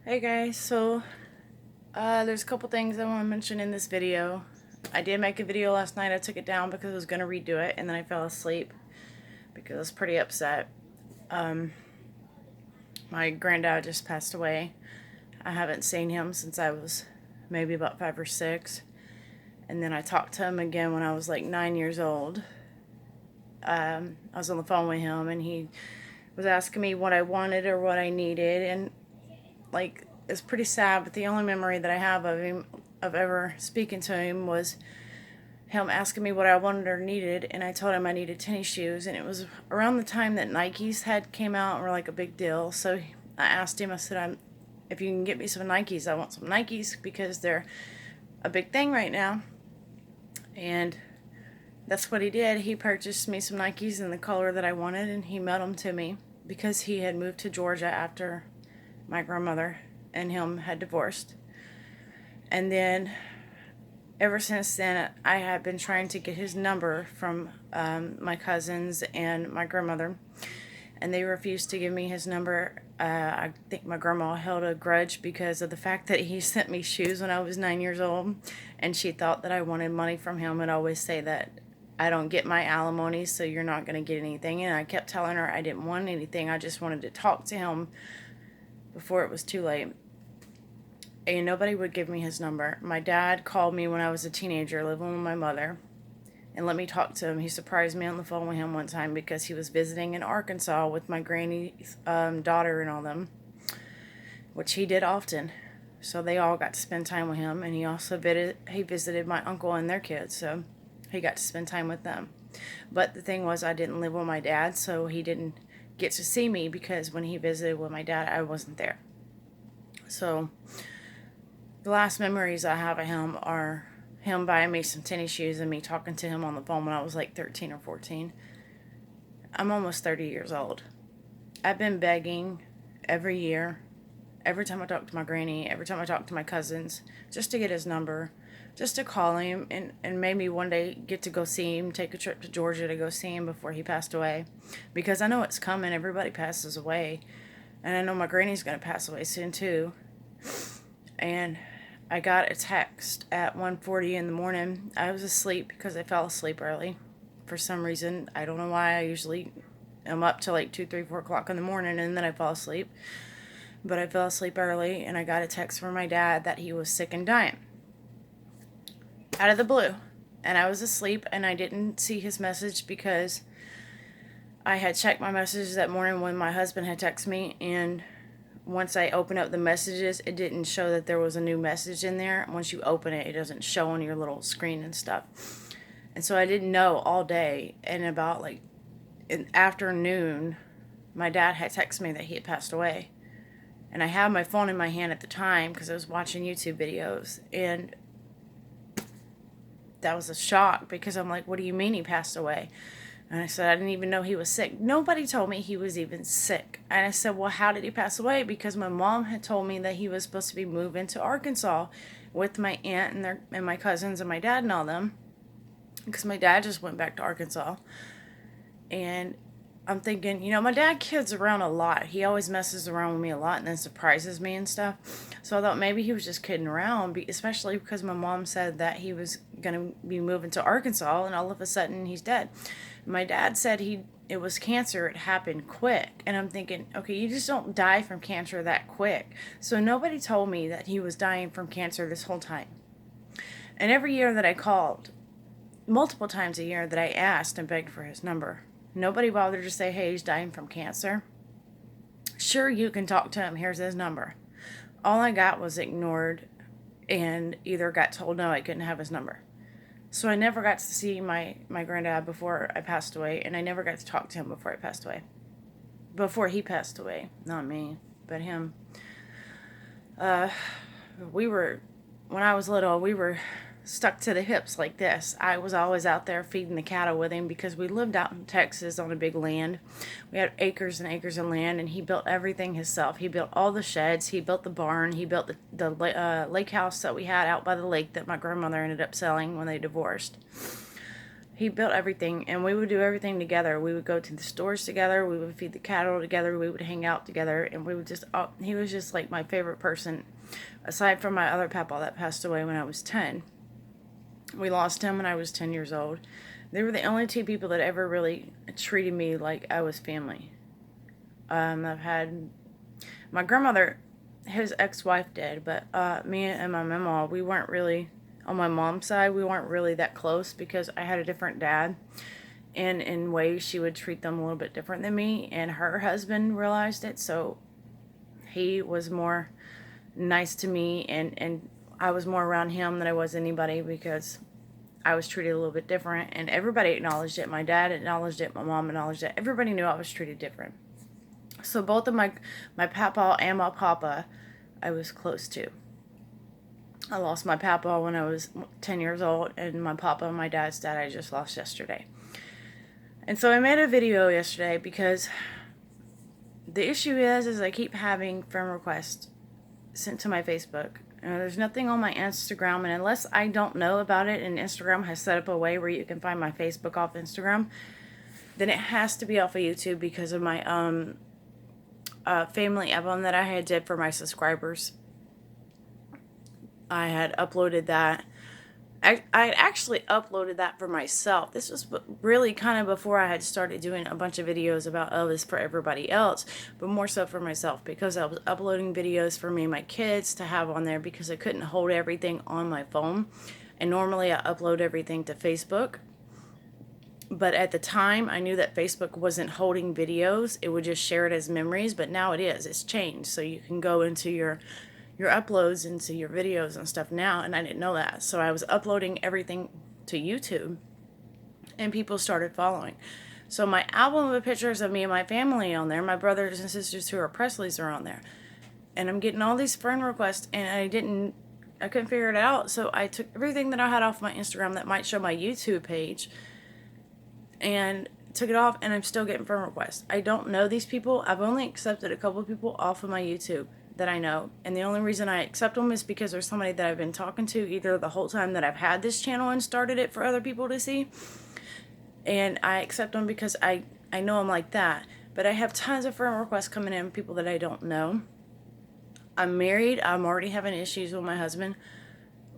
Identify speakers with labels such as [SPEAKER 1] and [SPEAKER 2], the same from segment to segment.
[SPEAKER 1] Hey guys, there's a couple things I want to mention in this video. I did make a video last night. I took it down because I was going to redo it, and then I fell asleep because I was pretty upset. My granddad just passed away. I haven't seen him since I was maybe about 5 or 6, and then I talked to him again when I was like 9 years old. I was on the phone with him, and he was asking me what I wanted or what I needed, and like, it's pretty sad, but the only memory that I have of him, of ever speaking to him, was him asking me what I wanted or needed, and I told him I needed tennis shoes, and it was around the time that Nikes had came out and were like a big deal. So I asked him, I said, if you can get me some Nikes, I want some Nikes because they're a big thing right now. And that's what he did. He purchased me some Nikes in the color that I wanted, and he mailed them to me because he had moved to Georgia after my grandmother and him had divorced. And then ever since then, I have been trying to get his number from my cousins and my grandmother, and they refused to give me his number. I think my grandma held a grudge because of the fact that he sent me shoes when I was 9 years old, and she thought that I wanted money from him. And always say that I don't get my alimony, so you're not going to get anything. And I kept telling her I didn't want anything. I just wanted to talk to him before it was too late. And nobody would give me his number. My dad called me when I was a teenager living with my mother and let me talk to him. He surprised me on the phone with him one time because he was visiting in Arkansas with my granny's daughter and all them, which he did often. So they all got to spend time with him, and he also visited my uncle and their kids, so he got to spend time with them. But the thing was, I didn't live with my dad, so he didn't get to see me because when he visited with my dad, I wasn't there. So the last memories I have of him are him buying me some tennis shoes and me talking to him on the phone when I was like 13 or 14. I'm almost 30 years old. I've been begging every year, every time I talk to my granny, every time I talk to my cousins, just to get his number, just to call him, and maybe one day get to go see him, take a trip to Georgia to go see him before he passed away. Because I know it's coming. Everybody passes away. And I know my granny's going to pass away soon too. And I got a text at 1:40 in the morning. I was asleep because I fell asleep early. For some reason, I don't know why. I usually am up till like 2, 3, 4 o'clock in the morning, and then I fall asleep. But I fell asleep early, and I got a text from my dad that he was sick and dying. Out of the blue. And I was asleep, and I didn't see his message because I had checked my messages that morning when my husband had texted me, and once I opened up the messages, it didn't show that there was a new message in there. Once you open it, it doesn't show on your little screen and stuff. And so I didn't know all day. And about like in afternoon, my dad had texted me that he had passed away. And I had my phone in my hand at the time because I was watching YouTube videos. And that was a shock because I'm like, what do you mean he passed away? And I said, I didn't even know he was sick. Nobody told me he was even sick. And I said, well, how did he pass away? Because my mom had told me that he was supposed to be moving to Arkansas with my aunt and my cousins and my dad and all them. Because my dad just went back to Arkansas. And I'm thinking, my dad kids around a lot. He always messes around with me a lot and then surprises me and stuff. So I thought maybe he was just kidding around, especially because my mom said that he was going to be moving to Arkansas, and all of a sudden he's dead. My dad said it was cancer. It happened quick. And I'm thinking, okay, you just don't die from cancer that quick. So nobody told me that he was dying from cancer this whole time. And every year that I called, multiple times a year that I asked and begged for his number, nobody bothered to say, hey, he's dying from cancer. Sure, you can talk to him. Here's his number. All I got was ignored and either got told no, I couldn't have his number. So I never got to see my granddad before I passed away, and I never got to talk to him before I passed away. Before he passed away. Not me, but him. When I was little, we were stuck to the hips like this. I was always out there feeding the cattle with him because we lived out in Texas on a big land. We had acres and acres of land, and he built everything himself. He built all the sheds. He built the barn. He built the lake house that we had out by the lake that my grandmother ended up selling when they divorced. He built everything, and we would do everything together. We would go to the stores together. We would feed the cattle together. We would hang out together, and we would just, he was just like my favorite person, aside from my other papa that passed away when I was 10. We lost him when I was 10 years old. They were the only two people that ever really treated me like I was family. I've had my grandmother, his ex-wife did, but me and my mama, we weren't really, on my mom's side, we weren't really that close because I had a different dad. And in ways, she would treat them a little bit different than me. And her husband realized it, so he was more nice to me. And I was more around him than I was anybody because I was treated a little bit different. And everybody acknowledged it. My dad acknowledged it. My mom acknowledged it. Everybody knew I was treated different. So both of my papa and my papa, I was close to. I lost my papa when I was 10 years old, and my papa, my dad's dad, I just lost yesterday. And so I made a video yesterday because the issue is I keep having friend requests sent to my Facebook. And there's nothing on my Instagram, and unless I don't know about it and Instagram has set up a way where you can find my Facebook off Instagram, then it has to be off of YouTube because of my family album that I had did for my subscribers. I had uploaded that. I actually uploaded that for myself. This was really kind of before I had started doing a bunch of videos about Elvis for everybody else, but more so for myself because I was uploading videos for me and my kids to have on there because I couldn't hold everything on my phone. And normally I upload everything to Facebook. But at the time, I knew that Facebook wasn't holding videos. It would just share it as memories, but now it is. It's changed. So you can go into your uploads into your videos and stuff now, and I didn't know that. So I was uploading everything to YouTube, and people started following. So my album of pictures of me and my family on there, my brothers and sisters who are Presleys are on there. And I'm getting all these friend requests, and I couldn't figure it out. So I took everything that I had off my Instagram that might show my YouTube page and took it off, and I'm still getting friend requests. I don't know these people. I've only accepted a couple of people off of my YouTube that I know, and the only reason I accept them is because there's somebody that I've been talking to either the whole time that I've had this channel and started it for other people to see, and I accept them because I know I'm like that. But I have tons of friend requests coming in, people that I don't know. I'm married. I'm already having issues with my husband.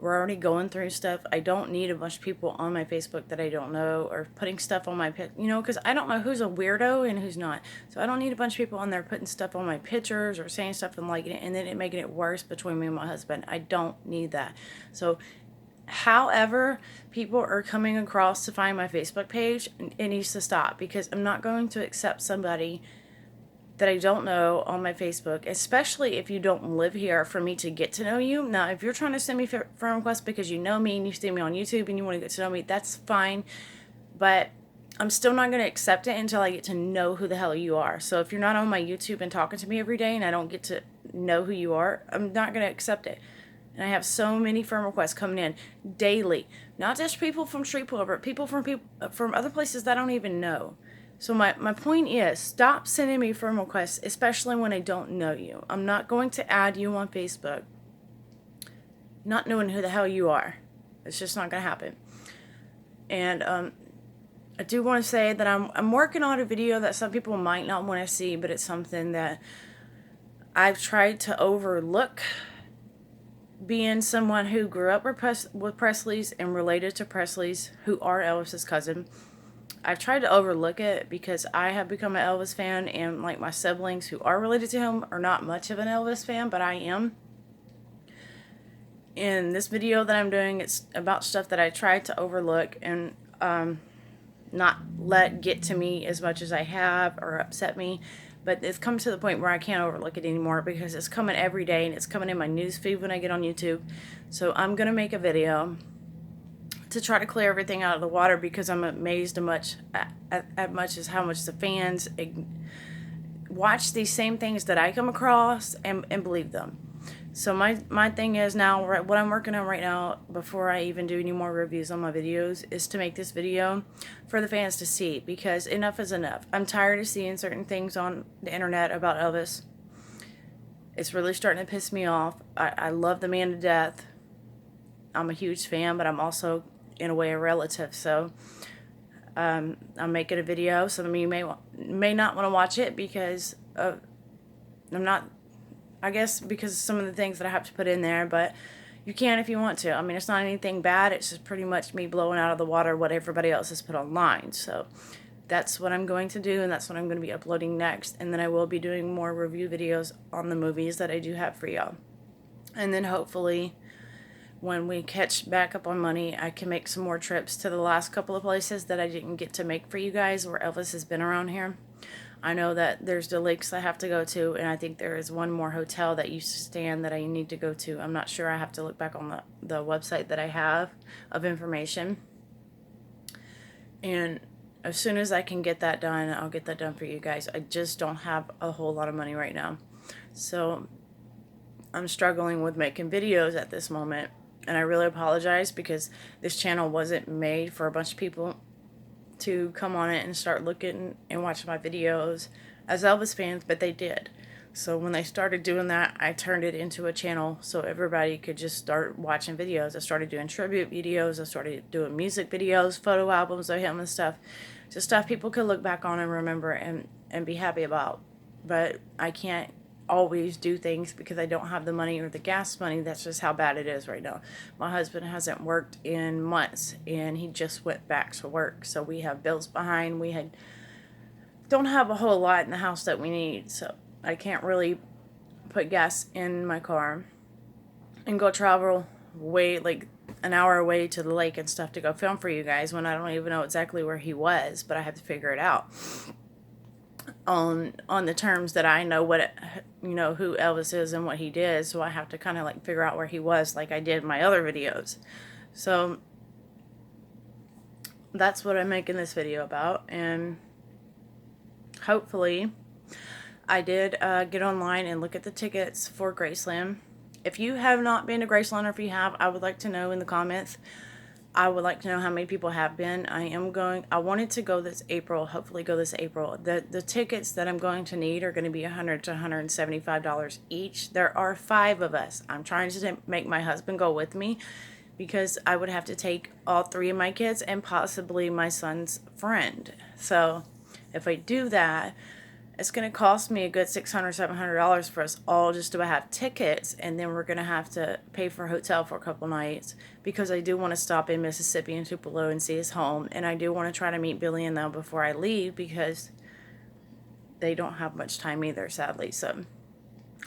[SPEAKER 1] We're already going through stuff. I don't need a bunch of people on my Facebook that I don't know or putting stuff on my because I don't know who's a weirdo and who's not. So I don't need a bunch of people on there putting stuff on my pictures or saying stuff and liking it and then making it worse between me and my husband. I don't need that. So however people are coming across to find my Facebook page, it needs to stop because I'm not going to accept somebody that I don't know on my Facebook, especially if you don't live here, for me to get to know you. Now, if you're trying to send me friend requests because you know me and you see me on YouTube and you want to get to know me, that's fine. But I'm still not going to accept it until I get to know who the hell you are. So if you're not on my YouTube and talking to me every day and I don't get to know who you are, I'm not going to accept it. And I have so many friend requests coming in daily. Not just people from Shreveport, but people from other places that I don't even know. So my point is, stop sending me friend requests, especially when I don't know you. I'm not going to add you on Facebook, not knowing who the hell you are. It's just not going to happen. And I do want to say that I'm working on a video that some people might not want to see, but it's something that I've tried to overlook. Being someone who grew up with Presleys and related to Presleys, who are Elvis's cousin, I've tried to overlook it because I have become an Elvis fan, and like my siblings who are related to him are not much of an Elvis fan, but I am. In this video that I'm doing, it's about stuff that I tried to overlook and not let get to me as much as I have or upset me. But it's come to the point where I can't overlook it anymore because it's coming every day and it's coming in my news feed when I get on YouTube. So I'm going to make a video to try to clear everything out of the water because I'm amazed at much as how much the fans watch these same things that I come across and believe them. So my thing is now, what I'm working on right now, before I even do any more reviews on my videos, is to make this video for the fans to see, because enough is enough. I'm tired of seeing certain things on the internet about Elvis. It's really starting to piss me off. I love the man to death. I'm a huge fan, but I'm also, in a way, a relative. So I'm making a video. Some of you may not want to watch it because I'm not, I guess because of some of the things that I have to put in there, but you can if you want to. I mean, it's not anything bad. It's just pretty much me blowing out of the water what everybody else has put online. So that's what I'm going to do, and that's what I'm going to be uploading next. And then I will be doing more review videos on the movies that I do have for y'all. And then hopefully when we catch back up on money, I can make some more trips to the last couple of places that I didn't get to make for you guys where Elvis has been around here. I know that there's the lakes I have to go to, and I think there is one more hotel that used to stand that I need to go to. I'm not sure. I have to look back on the website that I have of information. And as soon as I can get that done, I'll get that done for you guys. I just don't have a whole lot of money right now. So I'm struggling with making videos at this moment. And I really apologize because this channel wasn't made for a bunch of people to come on it and start looking and watching my videos as Elvis fans, but they did. So when they started doing that, I turned it into a channel so everybody could just start watching videos. I started doing tribute videos. I started doing music videos, photo albums of him and stuff. Just stuff people could look back on and remember and be happy about. But I can't always do things because I don't have the money or the gas money. That's just how bad it is right now. My husband hasn't worked in months and he just went back to work, so we have bills behind. Don't have a whole lot in the house that we need, so I can't really put gas in my car and go travel way, like an hour away to the lake and stuff to go film for you guys when I don't even know exactly where he was, but I have to figure it out on the terms that I know who Elvis is and what he did. So I have to kind of like figure out where he was, like I did in my other videos. So that's what I'm making this video about. And hopefully I did get online and look at the tickets for Graceland. If you have not been to Graceland, or if you have, I would like to know in the comments. I would like to know how many people have been. I wanted to go this April, hopefully go this April. The tickets that I'm going to need are going to be $100 to $175 each. There are 5 of us. I'm trying to make my husband go with me because I would have to take all 3 of my kids and possibly my son's friend. So if I do that, it's going to cost me a good $600, $700 for us all just to have tickets, and then we're going to have to pay for a hotel for a couple nights because I do want to stop in Mississippi and Tupelo and see his home, and I do want to try to meet Billy and them before I leave because they don't have much time either, sadly. So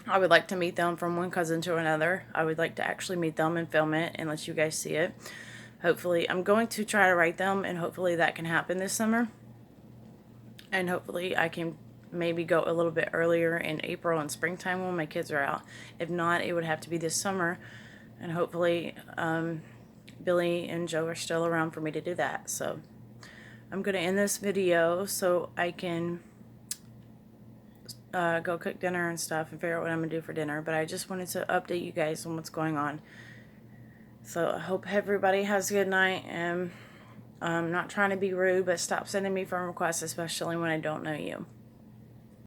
[SPEAKER 1] I would like to meet them from one cousin to another. I would like to actually meet them and film it and let you guys see it. Hopefully, I'm going to try to write them, and hopefully that can happen this summer, and hopefully I can maybe go a little bit earlier in April and springtime when my kids are out. If not, it would have to be this summer, and hopefully Billy and Joe are still around for me to do that. So I'm going to end this video so I can go cook dinner and stuff and figure out what I'm going to do for dinner. But I just wanted to update you guys on what's going on. So I hope everybody has a good night, and I'm not trying to be rude, but stop sending me friend requests, especially when I don't know you.